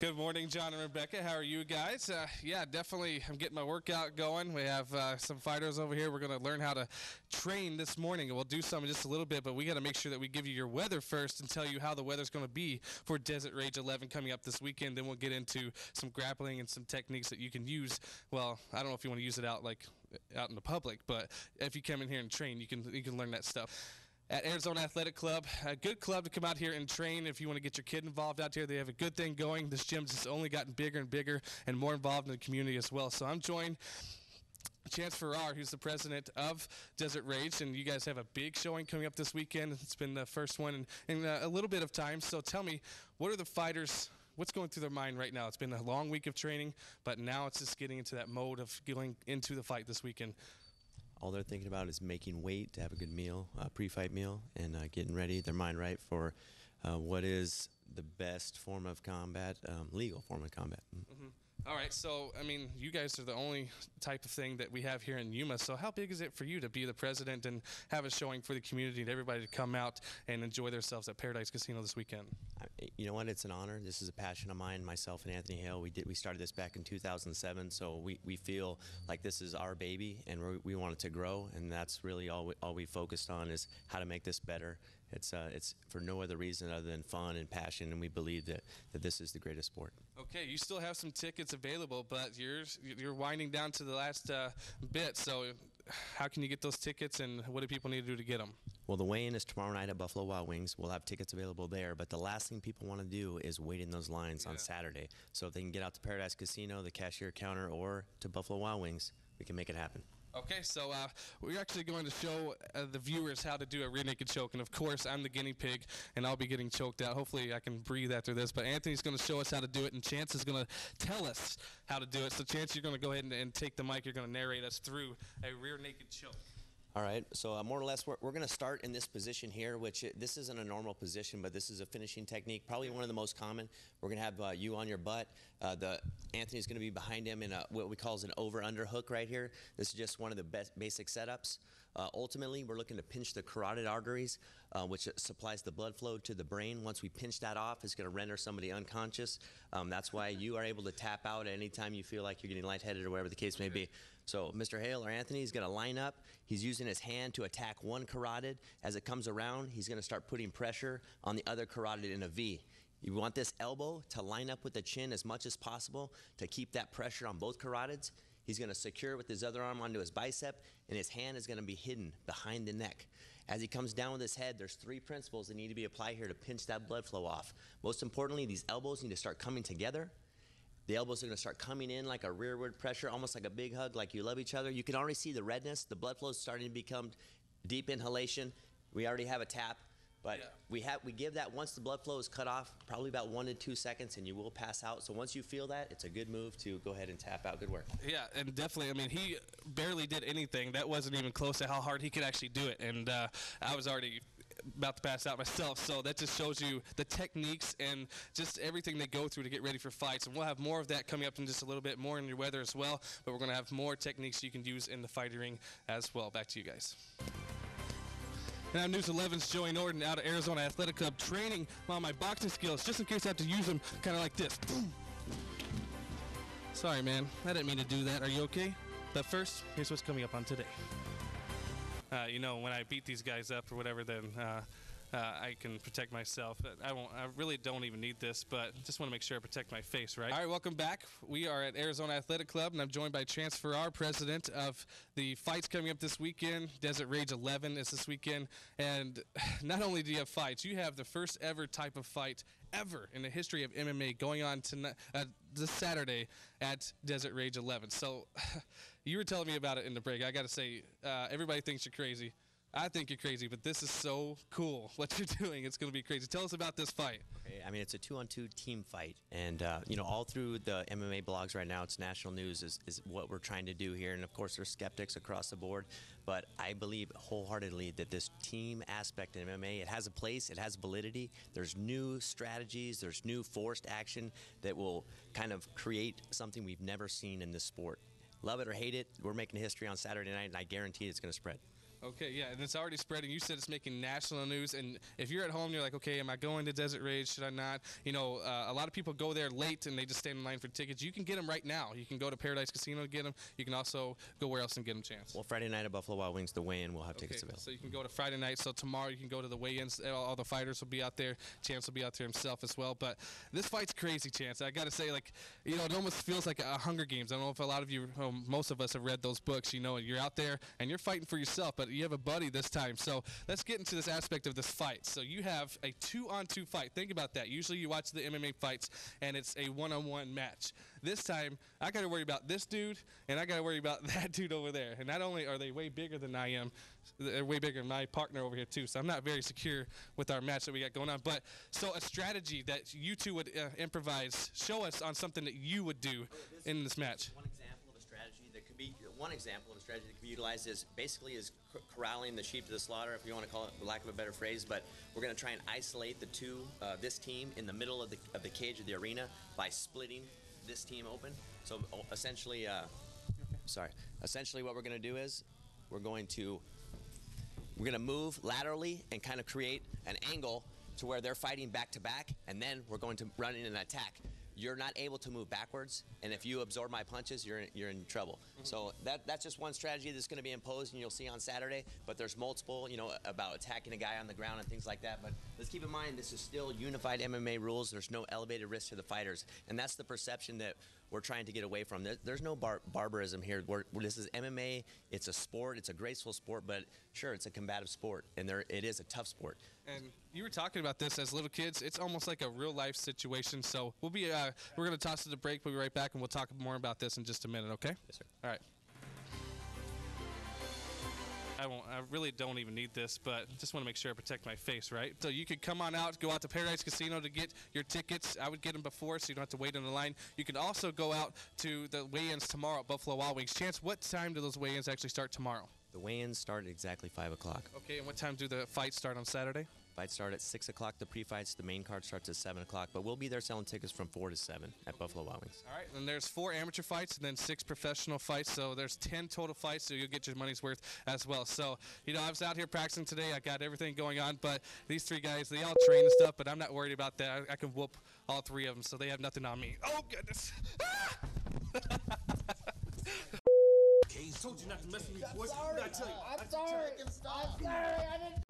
Good morning, John and Rebecca. How are you guys? Yeah, definitely. I'm getting my workout going. We have some fighters over here. We're going to learn how to train this morning. We'll do some in just a little bit, but we got to make sure that we give you your weather first and tell you how the weather's going to be for Desert Rage 11 coming up this weekend. Then we'll get into some grappling and some techniques that you can use. Well, I don't know if you want to use it out in the public, but if you come in here and train, you can learn that stuff. At Arizona Athletic Club, a good club to come out here and train if you want to get your kid involved out here. They have a good thing going. This gym's just only gotten bigger and bigger and more involved in the community as well. So I'm joined Chance Farrar, who's the president of Desert Rage, and you guys have a big showing coming up this weekend. It's been the first one in a little bit of time. So tell me, what are the fighters, what's going through their mind right now? It's been a long week of training, but now it's just getting into that mode of going into the fight this weekend. All they're thinking about is making weight to have a good meal, pre-fight meal, and getting ready, their mind right for what is the best form of combat, legal form of combat. Mm-hmm. All right, so, I mean, you guys are the only type of thing that we have here in Yuma, so how big is it for you to be the president and have a showing for the community and everybody to come out and enjoy themselves at Paradise Casino this weekend? You know what? It's an honor. This is a passion of mine. Myself and Anthony Hale, we started this back in 2007, so we feel like this is our baby, and we want it to grow, and that's really all we focused on is how to make this better. It's for no other reason other than fun and passion, and we believe that this is the greatest sport. Okay, you still have some tickets available, but you're winding down to the last bit. So, how can you get those tickets, and what do people need to do to get them? Well, the weigh-in is tomorrow night at Buffalo Wild Wings. We'll have tickets available there, but the last thing people want to do is wait in those lines on Saturday. So if they can get out to Paradise Casino, the cashier counter, or to Buffalo Wild Wings, we can make it happen. Okay, so we're actually going to show the viewers how to do a rear naked choke, and of course I'm the guinea pig, and I'll be getting choked out. Hopefully I can breathe after this, but Anthony's going to show us how to do it, and Chance is going to tell us how to do it. So Chance, you're going to go ahead and take the mic. You're going to narrate us through a rear naked choke. All right, so more or less we're going to start in this position here, which this isn't a normal position, but this is a finishing technique, probably one of the most common. We're going to have you on your butt. Anthony's going to be behind him in what we call an over-under hook right here. This is just one of the basic setups. Ultimately, we're looking to pinch the carotid arteries, which supplies the blood flow to the brain. Once we pinch that off, it's going to render somebody unconscious. That's why you are able to tap out at any time you feel like you're getting lightheaded or whatever the case may be. So Mr. Hale or Anthony is going to line up. He's using his hand to attack one carotid. As it comes around, he's going to start putting pressure on the other carotid in a V. You want this elbow to line up with the chin as much as possible to keep that pressure on both carotids. He's going to secure with his other arm onto his bicep, and his hand is going to be hidden behind the neck. As he comes down with his head, there's three principles that need to be applied here to pinch that blood flow off. Most importantly, these elbows need to start coming together. The elbows are going to start coming in like a rearward pressure, almost like a big hug, like you love each other. You can already see the redness. The blood flow is starting to become deep inhalation. We already have a tap. But we give that once the blood flow is cut off, probably about 1 to 2 seconds, and you will pass out. So once you feel that, it's a good move to go ahead and tap out. Good work. Yeah, and definitely, I mean, he barely did anything. That wasn't even close to how hard he could actually do it. And I was already about to pass out myself. So that just shows you the techniques and just everything they go through to get ready for fights. And we'll have more of that coming up in just a little bit more in your weather as well. But we're going to have more techniques you can use in the fighting ring as well. Back to you guys. And I'm News 11's Joey Norton out of Arizona Athletic Club training on my boxing skills, just in case I have to use them kind of like this. Sorry, man. I didn't mean to do that. Are you okay? But first, here's what's coming up on today. You know, when I beat these guys up or whatever, then I can protect myself. I really don't even need this, but just want to make sure I protect my face, right? All right, welcome back. We are at Arizona Athletic Club, and I'm joined by Chance Farrar, president of the fights coming up this weekend. Desert Rage 11 is this weekend, and not only do you have fights, you have the first ever type of fight ever in the history of MMA going on tonight, this Saturday at Desert Rage 11. So you were telling me about it in the break. I got to say, everybody thinks you're crazy. I think you're crazy, but this is so cool what you're doing. It's going to be crazy. Tell us about this fight. Okay, I mean, it's a 2-on-2 team fight, and you know, all through the MMA blogs right now, it's national news is what we're trying to do here, and of course there's skeptics across the board, but I believe wholeheartedly that this team aspect in MMA, it has a place, it has validity. There's new strategies, there's new forced action that will kind of create something we've never seen in this sport. Love it or hate it, we're making history on Saturday night, and I guarantee it's going to spread. Okay, yeah, and it's already spreading. You said it's making national news, and if you're at home, you're like, okay, am I going to Desert Rage? Should I not? You know, a lot of people go there late, and they just stand in line for tickets. You can get them right now. You can go to Paradise Casino to get them. You can also go where else and get them, Chance? Well, Friday night at Buffalo Wild Wings, the weigh-in, we'll have tickets available. So you can go to Friday night. So tomorrow you can go to the weigh-ins. All the fighters will be out there. Chance will be out there himself as well. But this fight's crazy, Chance. I got to say, like, you know, it almost feels like a Hunger Games. I don't know if a lot of you, most of us have read those books. You know, you're out there, and you're fighting for yourself, but you have a buddy this time. So let's get into this aspect of this fight. So you have a 2-on-2 fight. Think about that. Usually you watch the MMA fights and it's a 1-on-1 match. This time I got to worry about this dude and I got to worry about that dude over there. And not only are they way bigger than I am, they're way bigger than my partner over here too. So I'm not very secure with our match that we got going on. But so a strategy that you two would improvise, show us on something that you would do in this match. One example of a strategy that could be utilized is basically corralling the sheep to the slaughter, if you want to call it, for lack of a better phrase. But we're going to try and isolate this team in the middle of the cage of the arena by splitting this team open. So essentially, what we're going to do is we're going to move laterally and kind of create an angle to where they're fighting back to back, and then we're going to run in an attack. You're not able to move backwards, and if you absorb my punches, you're in trouble. So that's just one strategy that's going to be imposed, and you'll see on Saturday. But there's multiple, you know, about attacking a guy on the ground and things like that. But let's keep in mind, this is still unified MMA rules. There's no elevated risk to the fighters, and that's the perception that we're trying to get away from. There's no barbarism here. This is MMA. It's a sport. It's a graceful sport, but sure, it's a combative sport, and it is a tough sport. And you were talking about this as little kids. It's almost like a real life situation. So we'll be we're going to toss it to break. We'll be right back, and we'll talk more about this in just a minute. Okay? Yes, sir. All right. I really don't even need this, but just want to make sure I protect my face, right? So you could come on out, go out to Paradise Casino to get your tickets. I would get them before, so you don't have to wait in the line. You can also go out to the weigh-ins tomorrow at Buffalo Wild Wings. Chance, what time do those weigh-ins actually start tomorrow? The weigh-ins start at exactly 5 o'clock. Okay, and what time do the fights start on Saturday? Fights start at 6 o'clock, the pre-fights. The main card starts at 7 o'clock, but we'll be there selling tickets from 4 to 7 at Buffalo Wild Wings. All right, and there's 4 amateur fights and then 6 professional fights, so there's 10 total fights, so you'll get your money's worth as well. So, you know, I was out here practicing today. I got everything going on, but these 3 guys, they all train and stuff, but I'm not worried about that. I can whoop all 3 of them, so they have nothing on me. Oh, goodness. Told you not to mess with me, boys. I'm sorry. I'm sorry. I didn't